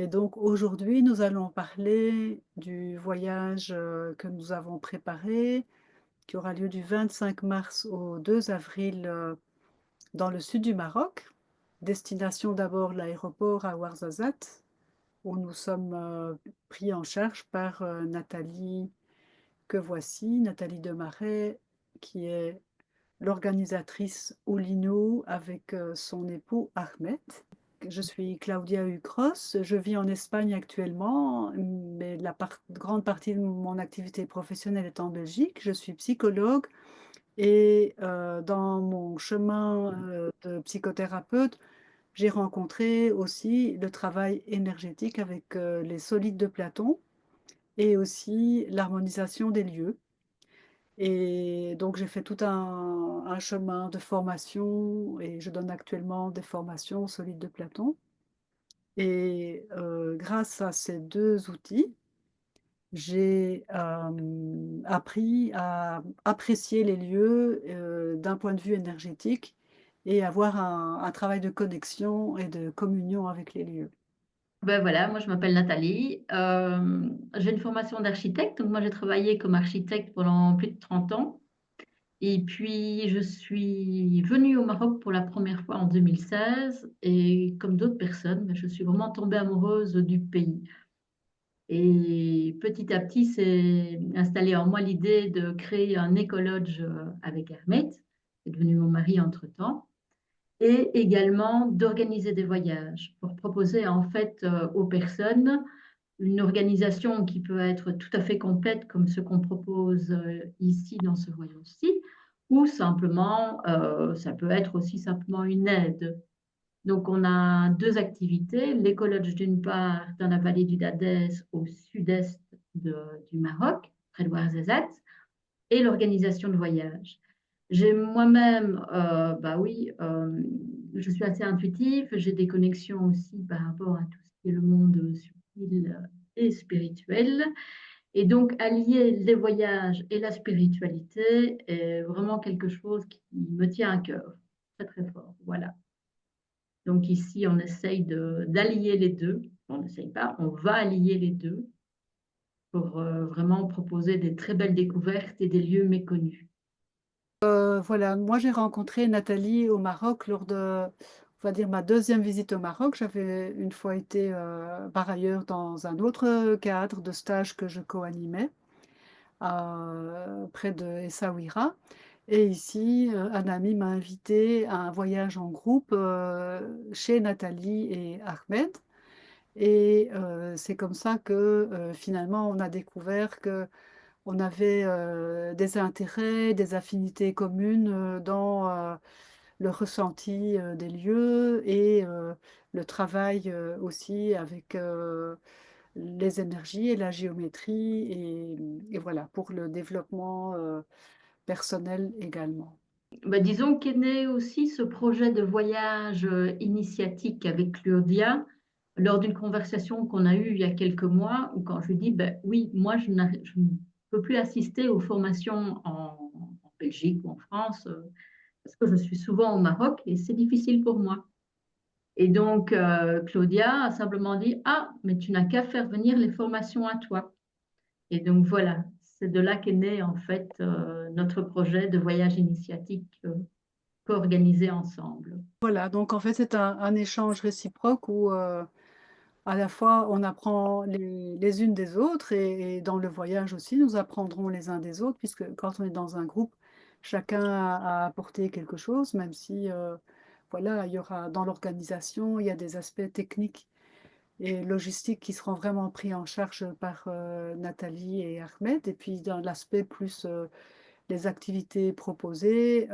Et donc aujourd'hui, nous allons parler du voyage que nous avons préparé, qui aura lieu du 25 mars au 2 avril dans le sud du Maroc. Destination d'abord l'aéroport à Ouarzazate, où nous sommes pris en charge par Nathalie, que voici, Nathalie Demarais, qui est l'organisatrice Oulinou avec son époux Ahmed. Je suis Claudia Ucros, je vis en Espagne actuellement, mais la grande partie de mon activité professionnelle est en Belgique. Je suis psychologue et dans mon chemin de psychothérapeute, j'ai rencontré aussi le travail énergétique avec les solides de Platon et aussi l'harmonisation des lieux. Et donc j'ai fait tout un chemin de formation et je donne actuellement des formations solides de Platon. Et grâce à ces deux outils, j'ai appris à apprécier les lieux d'un point de vue énergétique et avoir un travail de connexion et de communion avec les lieux. Ben voilà, moi je m'appelle Nathalie. J'ai une formation d'architecte, donc moi j'ai travaillé comme architecte pendant plus de 30 ans. Et puis je suis venue au Maroc pour la première fois en 2016 et comme d'autres personnes, ben, je suis vraiment tombée amoureuse du pays. Et petit à petit s'est installée en moi l'idée de créer un écologe avec Hermès, qui est devenu mon mari entre-temps, et également d'organiser des voyages pour proposer en fait aux personnes une organisation qui peut être tout à fait complète comme ce qu'on propose ici dans ce voyage-ci, ou simplement, ça peut être aussi simplement une aide. Donc on a deux activités, l'écologe d'une part dans la vallée du Dadès au sud-est du Maroc, près de Ouarzazate, et l'organisation de voyages. J'ai moi-même, bah oui, je suis assez intuitive, j'ai des connexions aussi par rapport à tout ce qui est le monde subtil et spirituel. Et donc, allier les voyages et la spiritualité est vraiment quelque chose qui me tient à cœur, très très fort. Voilà. Donc ici, on essaye d'allier les deux. On n'essaye pas, on va allier les deux pour vraiment proposer des très belles découvertes et des lieux méconnus. Voilà, moi j'ai rencontré Nathalie au Maroc lors de, on va dire, ma deuxième visite au Maroc. J'avais une fois été par ailleurs dans un autre cadre de stage que je co-animais près de Essaouira. Et ici, un ami m'a invité à un voyage en groupe chez Nathalie et Ahmed. Et c'est comme ça que finalement on a découvert que on avait des intérêts, des affinités communes dans le ressenti des lieux et le travail aussi avec les énergies et la géométrie et voilà, pour le développement personnel également. Bah, disons qu'est né aussi ce projet de voyage initiatique avec Claudia lors d'une conversation qu'on a eue il y a quelques mois, où quand je lui dis, ben, oui, moi je ne peux plus assister aux formations en Belgique ou en France parce que je suis souvent au Maroc et c'est difficile pour moi. Et donc Claudia a simplement dit, ah, mais tu n'as qu'à faire venir les formations à toi. Et donc voilà, c'est de là qu'est né en fait notre projet de voyage initiatique co-organisé ensemble. Voilà, donc en fait c'est un échange réciproque où à la fois on apprend les unes des autres et dans le voyage aussi nous apprendrons les uns des autres puisque quand on est dans un groupe, chacun a apporté quelque chose, même si voilà, il y aura dans l'organisation, il y a des aspects techniques et logistiques qui seront vraiment pris en charge par Nathalie et Ahmed. Et puis dans l'aspect plus les activités proposées,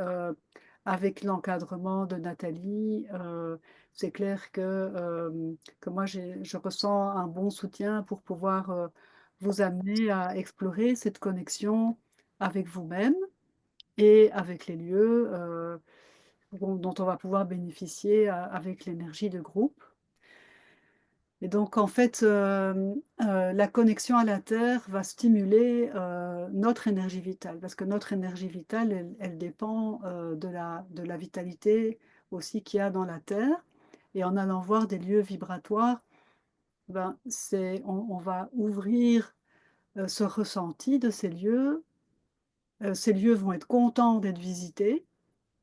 avec l'encadrement de Nathalie, c'est clair que moi je ressens un bon soutien pour pouvoir vous amener à explorer cette connexion avec vous-même et avec les lieux dont on va pouvoir bénéficier avec l'énergie de groupe. Et donc, en fait, la connexion à la Terre va stimuler notre énergie vitale, parce que notre énergie vitale, elle dépend de la vitalité aussi qu'il y a dans la Terre. Et en allant voir des lieux vibratoires, Ben, on va ouvrir ce ressenti de ces lieux. Ces lieux vont être contents d'être visités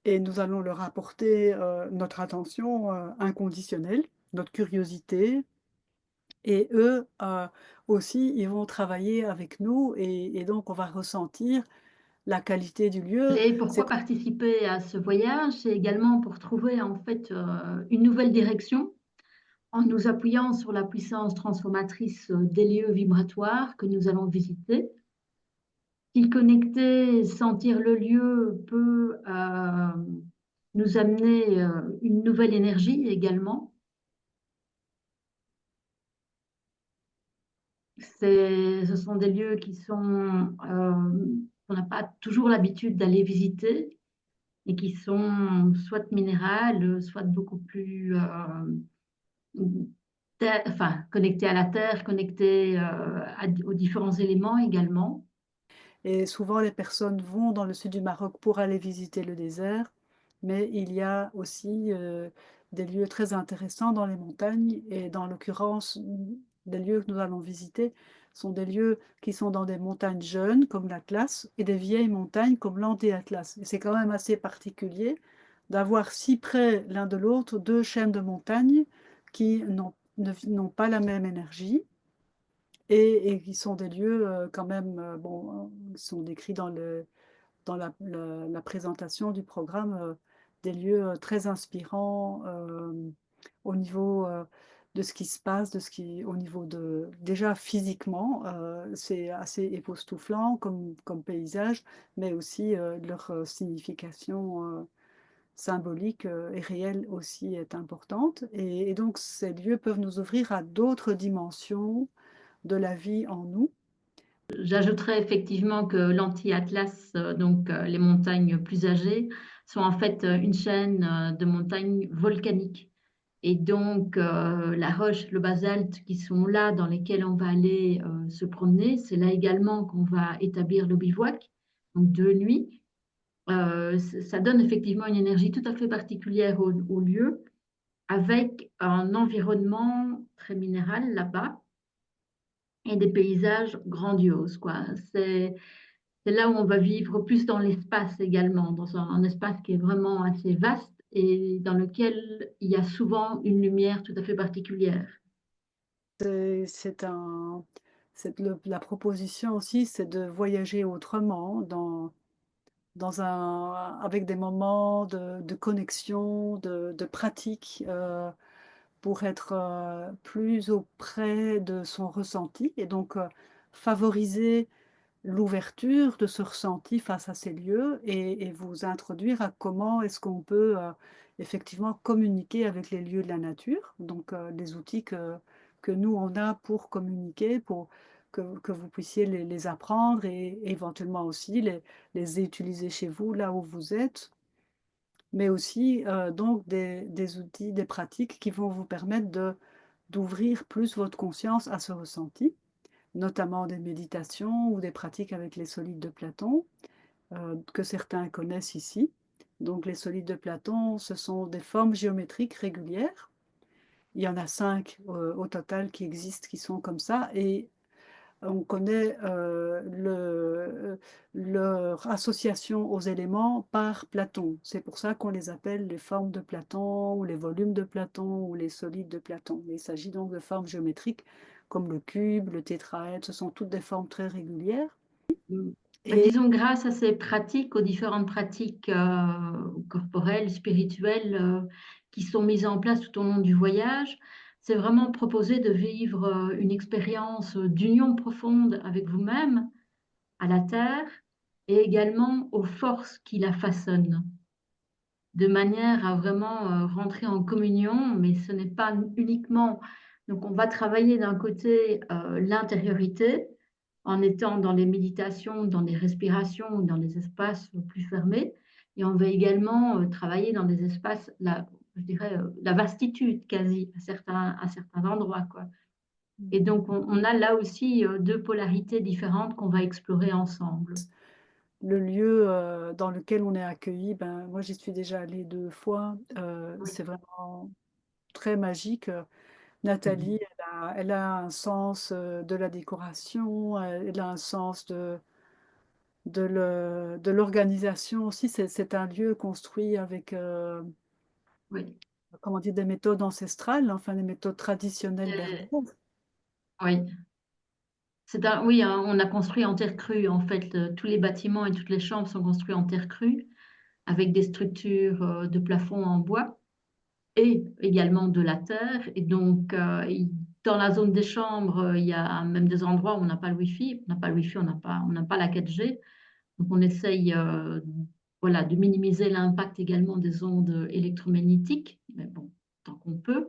et nous allons leur apporter notre attention inconditionnelle, notre curiosité. Et eux aussi, ils vont travailler avec nous et donc on va ressentir la qualité du lieu. Et C'est pourquoi participer à ce voyage? C'est également pour trouver en fait, une nouvelle direction en nous appuyant sur la puissance transformatrice, des lieux vibratoires que nous allons visiter. S'y connecter, sentir le lieu peut, nous amener, une nouvelle énergie également. Ce sont des lieux qui sont, qu'on n'a pas toujours l'habitude d'aller visiter et qui sont soit minérales, soit beaucoup plus, connectés à la terre, connectés, aux différents éléments également. Et souvent, les personnes vont dans le sud du Maroc pour aller visiter le désert, mais il y a aussi des lieux très intéressants dans les montagnes. Et dans l'occurrence, les lieux que nous allons visiter sont des lieux qui sont dans des montagnes jeunes, comme l'Atlas, et des vieilles montagnes, comme l'Anté-Atlas. Et c'est quand même assez particulier d'avoir si près l'un de l'autre deux chaînes de montagnes qui n'ont pas la même énergie et qui sont des lieux quand même, bon, sont décrits dans la présentation du programme, des lieux très inspirants au niveau de ce qui se passe, au niveau de, déjà physiquement, c'est assez époustouflant comme paysage, mais aussi leur signification symbolique et réelle aussi est importante. Et donc ces lieux peuvent nous ouvrir à d'autres dimensions de la vie en nous. J'ajouterais effectivement que l'anti-Atlas, donc les montagnes plus âgées, sont en fait, une chaîne, de montagnes volcaniques et donc la roche, le basalte qui sont là, dans lesquels on va aller, se promener, c'est là également qu'on va établir le bivouac, donc 2 nuits. Ça donne effectivement une énergie tout à fait particulière au lieu, avec un environnement très minéral là-bas et des paysages grandioses, quoi. C'est là où on va vivre plus dans l'espace également, dans un espace qui est vraiment assez vaste et dans lequel il y a souvent une lumière tout à fait particulière. C'est un, la proposition aussi, c'est de voyager autrement, avec des moments de connexion, de pratique, pour être plus auprès de son ressenti et donc favoriser l'ouverture de ce ressenti face à ces lieux et vous introduire à comment est-ce qu'on peut effectivement communiquer avec les lieux de la nature, donc les outils que nous on a pour communiquer, pour que vous puissiez les apprendre et éventuellement aussi les utiliser chez vous, là où vous êtes, mais aussi donc des outils, des pratiques qui vont vous permettre d'ouvrir plus votre conscience à ce ressenti, notamment des méditations ou des pratiques avec les solides de Platon, que certains connaissent ici. Donc les solides de Platon, ce sont des formes géométriques régulières. Il y en a 5 au total qui existent, qui sont comme ça, et on connaît leur association aux éléments par Platon. C'est pour ça qu'on les appelle les formes de Platon, ou les volumes de Platon, ou les solides de Platon. Il s'agit donc de formes géométriques comme le cube, le tétraèdre, ce sont toutes des formes très régulières. Mmh. Bah, Et disons grâce à ces pratiques, aux différentes pratiques, corporelles, spirituelles, qui sont mises en place tout au long du voyage, c'est vraiment proposé de vivre, une expérience, d'union profonde avec vous-même, à la terre et également aux forces qui la façonnent. De manière à vraiment, rentrer en communion, mais ce n'est pas uniquement donc on va travailler d'un côté, l'intériorité, en étant dans les méditations, dans des respirations, dans des espaces plus fermés et on va également, travailler dans des espaces, la je dirais, la vastitude quasi à certains endroits, quoi et donc on a là aussi, 2 polarités différentes qu'on va explorer ensemble. le lieu dans lequel on est accueilli, ben, moi j'y suis déjà allée 2 fois, Oui. c'est vraiment très magique. Mmh Nathalie, mh. elle a un sens de la décoration, elle a un sens de l'organisation aussi. C'est un lieu construit avec, Oui. comment dire, des méthodes ancestrales, enfin des méthodes traditionnelles Et bernoises. oui, c'est un oui, hein, on a construit en terre crue, en fait, tous les bâtiments et toutes les chambres sont construits en terre crue avec des structures, de plafond en bois et également de la terre et donc il dans la zone des chambres, il y a même des endroits où on n'a pas le wifi. On n'a pas le wifi, on n'a pas la 4G. Donc on essaye, voilà, de minimiser l'impact également des ondes électromagnétiques, mais bon, tant qu'on peut.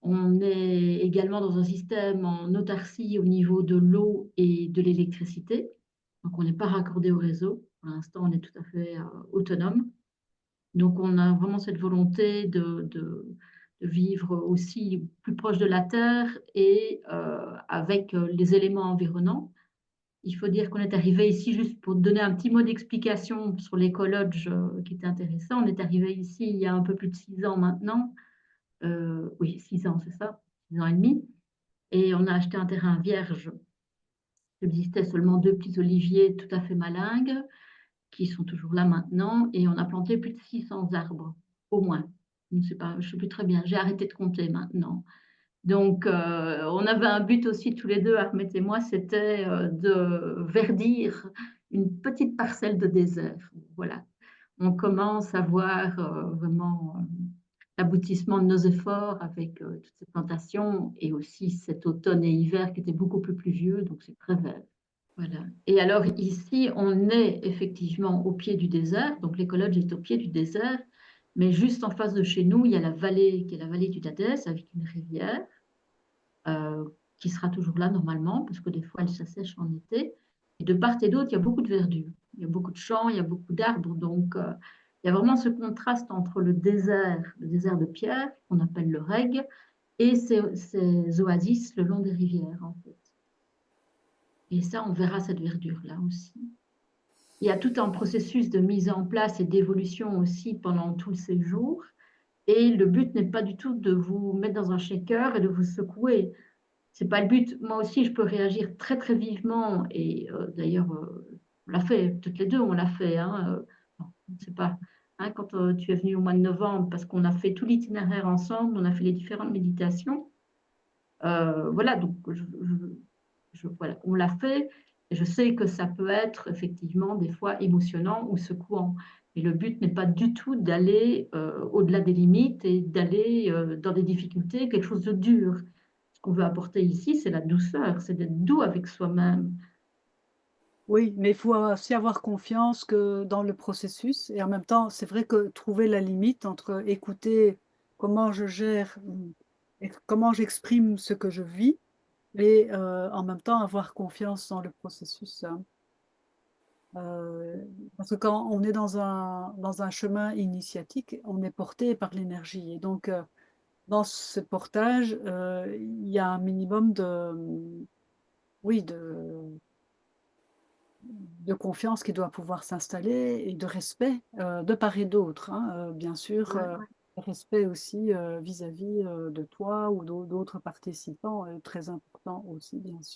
On est également dans un système en autarcie au niveau de l'eau et de l'électricité. Donc on n'est pas raccordé au réseau. Pour l'instant, on est tout à fait autonome. Donc on a vraiment cette volonté de vivre aussi plus proche de la terre et avec les éléments environnants. Il faut dire qu'on est arrivé ici, juste pour donner un petit mot d'explication sur l'écologe qui était intéressant. On est arrivé ici il y a un peu plus de 6 ans maintenant. Oui, 6 ans, c'est ça, 6 ans et demi. Et on a acheté un terrain vierge. Il existait seulement deux petits oliviers tout à fait malingues, qui sont toujours là maintenant. Et on a planté plus de 600 arbres, au moins. Je ne sais pas, je ne sais plus très bien. J'ai arrêté de compter maintenant. Donc, on avait un but aussi tous les deux, Ahmed et moi, c'était de verdir une petite parcelle de désert. Voilà, on commence à voir vraiment l'aboutissement de nos efforts avec toutes ces plantations et aussi cet automne et hiver qui étaient beaucoup plus pluvieux, donc c'est très vert. Voilà. Et alors ici, on est effectivement au pied du désert, donc l'écologe est au pied du désert, mais juste en face de chez nous, il y a la vallée qui est la vallée du Dadès avec une rivière qui sera toujours là normalement, parce que des fois elle s'assèche en été. Et de part et d'autre, il y a beaucoup de verdure. Il y a beaucoup de champs, il y a beaucoup d'arbres. Donc, il y a vraiment ce contraste entre le désert de pierre, qu'on appelle le reg, et ces oasis le long des rivières, en fait. Et ça, on verra cette verdure-là aussi. Il y a tout un processus de mise en place et d'évolution aussi pendant tout le séjour. Et le but n'est pas du tout de vous mettre dans un shaker et de vous secouer. C'est pas le but. Moi aussi, je peux réagir très très vivement et d'ailleurs, on l'a fait, toutes les deux, on l'a fait. Hein, bon, je ne sais pas. Hein, quand tu es venu au mois de novembre, parce qu'on a fait tout l'itinéraire ensemble, on a fait les différentes méditations. Voilà, donc voilà, on l'a fait. Et je sais que ça peut être effectivement des fois émotionnant ou secouant. Et le but n'est pas du tout d'aller au-delà des limites et d'aller dans des difficultés, quelque chose de dur. Ce qu'on veut apporter ici, c'est la douceur, c'est d'être doux avec soi-même. Oui, mais il faut aussi avoir confiance que dans le processus et en même temps, c'est vrai que trouver la limite entre écouter comment je gère, et comment j'exprime ce que je vis et en même temps avoir confiance dans le processus, hein. Parce que quand on est dans un chemin initiatique, on est porté par l'énergie et donc dans ce portage, il y a un minimum oui, de confiance qui doit pouvoir s'installer et de respect de part et d'autre, hein, bien sûr, Ouais, ouais. respect aussi vis-à-vis de toi ou d'autres participants, très important aussi, bien sûr.